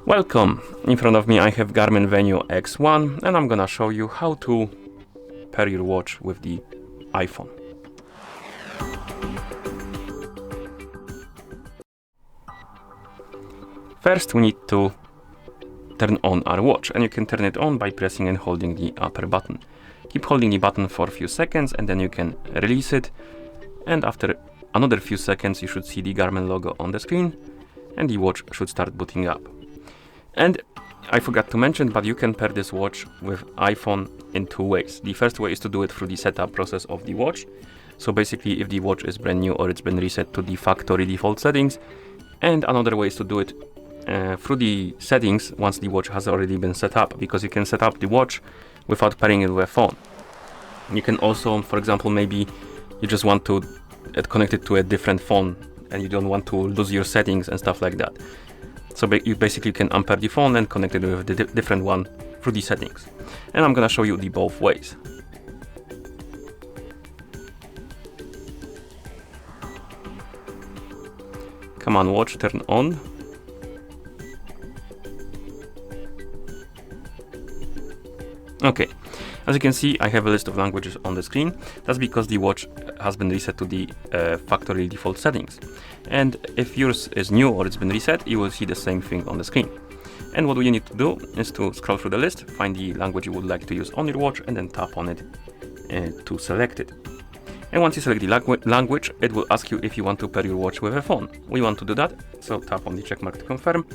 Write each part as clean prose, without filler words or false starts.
Welcome! In front of me I have Garmin Venu X1 and I'm gonna show you how to pair your watch with the iPhone. First we need to turn on our watch, and you can turn it on by pressing and holding the upper button. Keep holding the button for a few seconds and then you can release it, and after another few seconds you should see the Garmin logo on the screen and the watch should start booting up. And I forgot to mention, but you can pair this watch with iPhone in two ways. The first way is to do it through the setup process of the watch. So basically if the watch is brand new or it's been reset to the factory default settings, and another way is to do it through the settings once the watch has already been set up, because you can set up the watch without pairing it with a phone. You can also, for example, maybe you just want to connect it to a different phone and you don't want to lose your settings and stuff like that. So you basically can unpair the phone and connect it with the different one through the settings. And I'm gonna show you the both ways. Come on, watch, turn on. Okay, as you can see, I have a list of languages on the screen. That's because the watch has been reset to the factory default settings. And if yours is new or it's been reset, you will see the same thing on the screen. And what you need to do is to scroll through the list, find the language you would like to use on your watch, and then tap on it to select it. And once you select the language, it will ask you if you want to pair your watch with a phone. We want to do that, so tap on the check mark to confirm,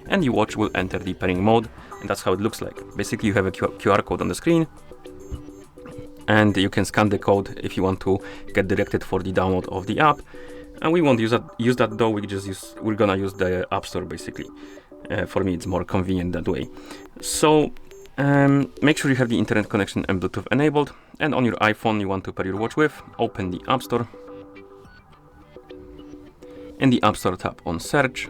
and your watch will enter the pairing mode, and that's how it looks like. Basically, you have a QR code on the screen, and you can scan the code if you want to get directed for the download of the app. And we won't use that though. We're gonna use the App Store basically. For me, it's more convenient that way. So make sure you have the internet connection and Bluetooth enabled, and on your iPhone you want to pair your watch with, open the App Store. In the App Store, tap on search,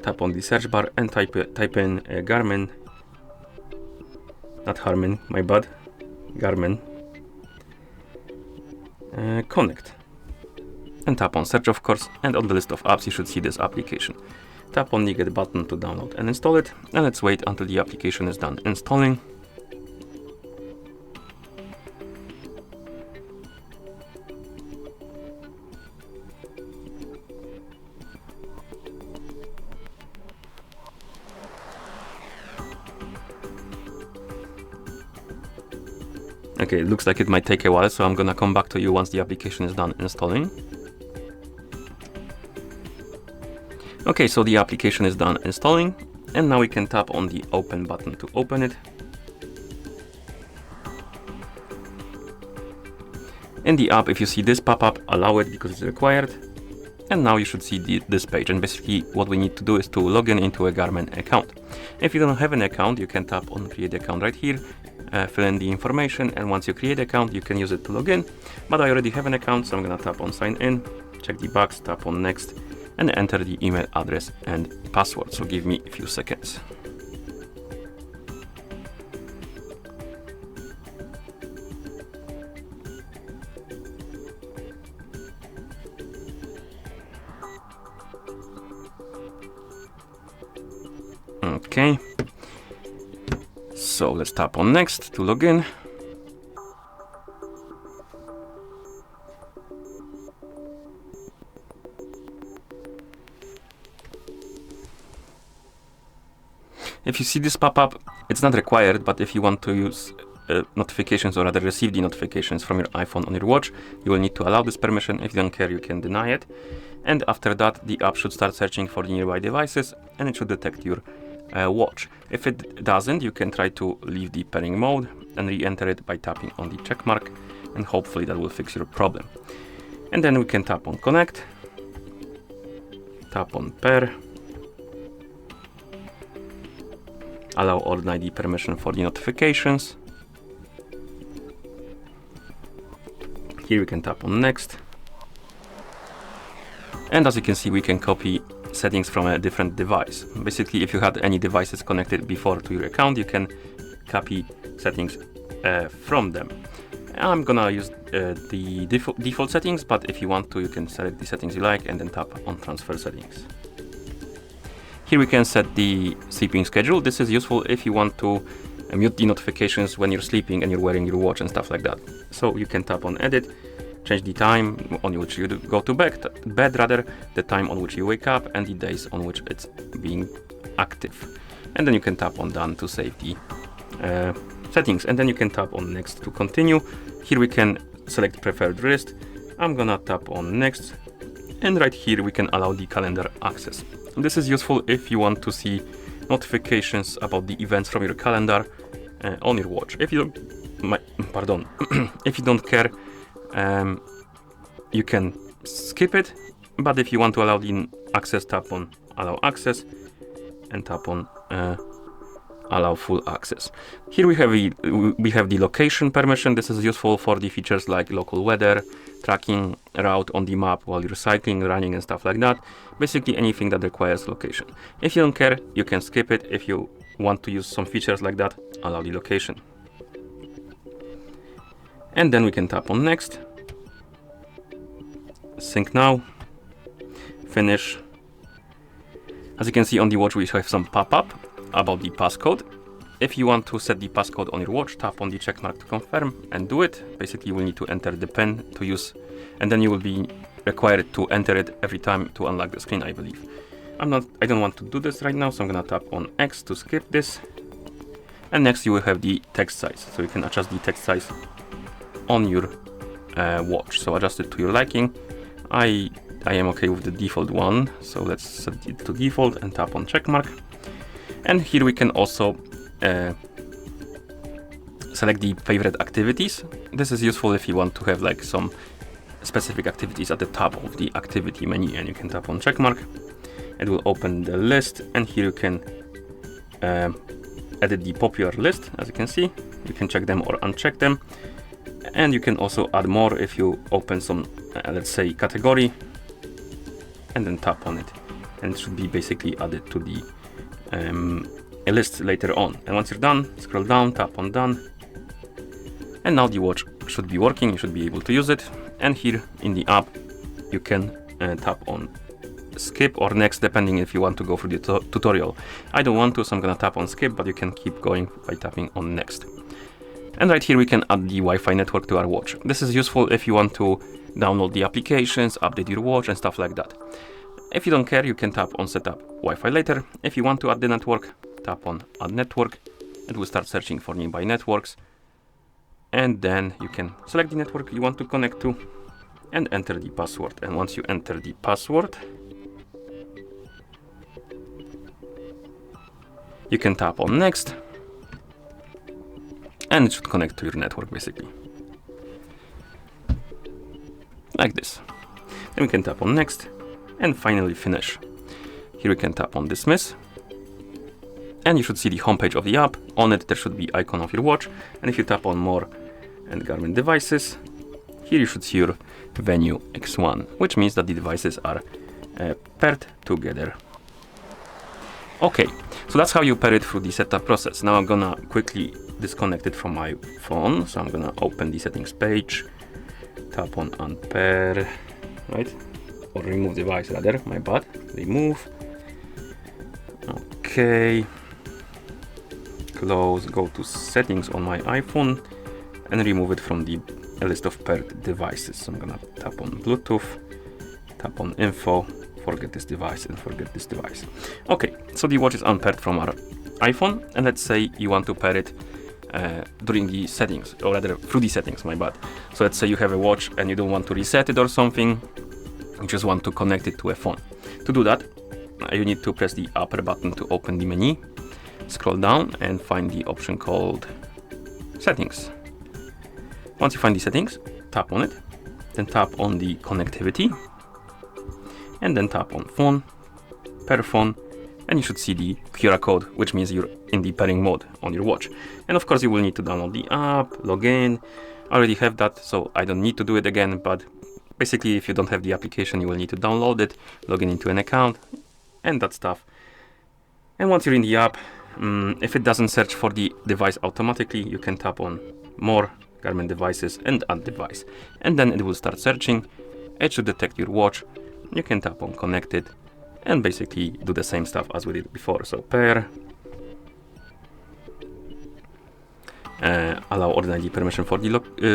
tap on the search bar and type in Garmin, not Harmin, my bad, Garmin Connect, and tap on search, of course, and on the list of apps you should see this application. Tap on the get button to download and install it, and let's wait until the application is done installing. Okay, it looks like it might take a while, so I'm gonna come back to you once the application is done installing. Okay, so the application is done installing, and now we can tap on the open button to open it. In the app, if you see this pop-up, allow it because it's required. And now you should see this page, and basically what we need to do is to log in into a Garmin account. If you don't have an account, you can tap on create account right here, fill in the information, and once you create an account, you can use it to log in. But I already have an account, so I'm gonna tap on sign in, check the box, tap on next, and enter the email address and password. So give me a few seconds. Okay, so let's tap on next to log in. If you see this pop-up, it's not required, but if you want to use notifications, or rather receive the notifications from your iPhone on your watch, you will need to allow this permission. If you don't care, you can deny it. And after that, the app should start searching for the nearby devices, and it should detect your watch. If it doesn't, you can try to leave the pairing mode and re-enter it by tapping on the check mark, and hopefully that will fix your problem. And then we can tap on connect, tap on pair, allow or deny the permission for the notifications. Here we can tap on next. And as you can see, we can copy settings from a different device. Basically, if you had any devices connected before to your account, you can copy settings from them. I'm gonna use the default settings, but if you want to, you can select the settings you like and then tap on transfer settings. Here we can set the sleeping schedule. This is useful if you want to mute the notifications when you're sleeping and you're wearing your watch and stuff like that. So you can tap on edit, change the time on which you go to bed, the time on which you wake up, and the days on which it's being active. And then you can tap on done to save the settings, and then you can tap on next to continue. Here we can select preferred wrist. I'm gonna tap on next, and right here we can allow the calendar access. This is useful if you want to see notifications about the events from your calendar on your watch. If you don't, if you don't care, you can skip it. But if you want to allow the access, tap on allow access and tap on allow full access. Here we have the location permission. This is useful for the features like local weather, tracking route on the map while you're cycling, running, and stuff like that. Basically anything that requires location. If you don't care, you can skip it. If you want to use some features like that, allow the location. And then we can tap on next, sync now, finish. As you can see on the watch, we have some pop-up about the passcode. If you want to set the passcode on your watch, tap on the check mark to confirm and do it. Basically, you will need to enter the PIN to use, and then you will be required to enter it every time to unlock the screen, I believe. I don't want to do this right now, so I'm gonna tap on X to skip this. And next you will have the text size, so you can adjust the text size on your watch. So adjust it to your liking. I am okay with the default one, so let's set it to default and tap on check mark. And here we can also select the favorite activities. This is useful if you want to have like some specific activities at the top of the activity menu, and you can tap on check mark. It will open the list, and here you can edit the popular list. As you can see, you can check them or uncheck them, and you can also add more if you open some let's say category and then tap on it, and it should be basically added to the a list later on. And once you're done, scroll down, tap on done, and now the watch should be working. You should be able to use it. And here in the app you can tap on skip or next, depending if you want to go through the tutorial. I don't want to, so I'm gonna tap on skip, but you can keep going by tapping on next. And right here we can add the Wi-Fi network to our watch. This is useful if you want to download the applications, update your watch, and stuff like that. If you don't care, you can tap on setup Wi-Fi later. If you want to add the network, tap on add network. It will start searching for nearby networks, and then you can select the network you want to connect to and enter the password. And once you enter the password, you can tap on next, and it should connect to your network basically, like this. Then we can tap on next and finally finish. Here we can tap on dismiss, and you should see the homepage of the app. On it there should be icon of your watch, and if you tap on more and Garmin devices, here you should see your Venu X1, which means that the devices are paired together. Okay, so that's how you pair it through the setup process. Now I'm gonna quickly disconnect it from my phone, so I'm gonna open the settings page, tap on unpair, right? Or remove device rather, my bad, remove. Okay, close, go to settings on my iPhone and remove it from the list of paired devices. So I'm gonna tap on Bluetooth, tap on info, forget this device and forget this device. Okay, so the watch is unpaired from our iPhone, and let's say you want to pair it during the settings, or rather through the settings, my bad. So let's say you have a watch and you don't want to reset it or something, you just want to connect it to a phone. To do that, you need to press the upper button to open the menu, scroll down and find the option called settings. Once you find the settings, tap on it, then tap on the connectivity, and then tap on phone, pair phone, and you should see the QR code, which means you're in the pairing mode on your watch. And of course you will need to download the app, log in. I already have that, so I don't need to do it again, but basically if you don't have the application, you will need to download it, log in into an account, and that stuff. And once you're in the app, if it doesn't search for the device automatically, you can tap on more Garmin devices and add device, and then it will start searching. It should detect your watch. You can tap on connected, and basically do the same stuff as we did before. So pair, allow ordinary permission for the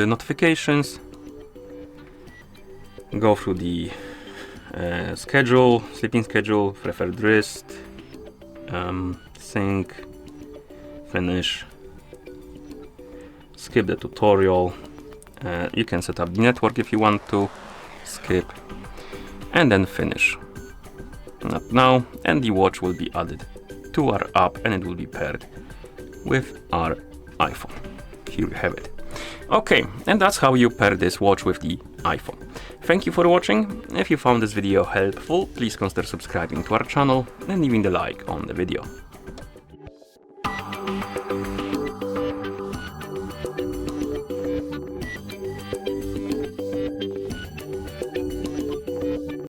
notifications, go through the schedule, sleeping schedule, preferred wrist, sync, finish, skip the tutorial. You can set up the network if you want to, skip, and then finish. Not now, and the watch will be added to our app and it will be paired with our iPhone. Here we have it. Okay, and that's how you pair this watch with the iPhone. Thank you for watching. If you found this video helpful, please consider subscribing to our channel and leaving the like on the video.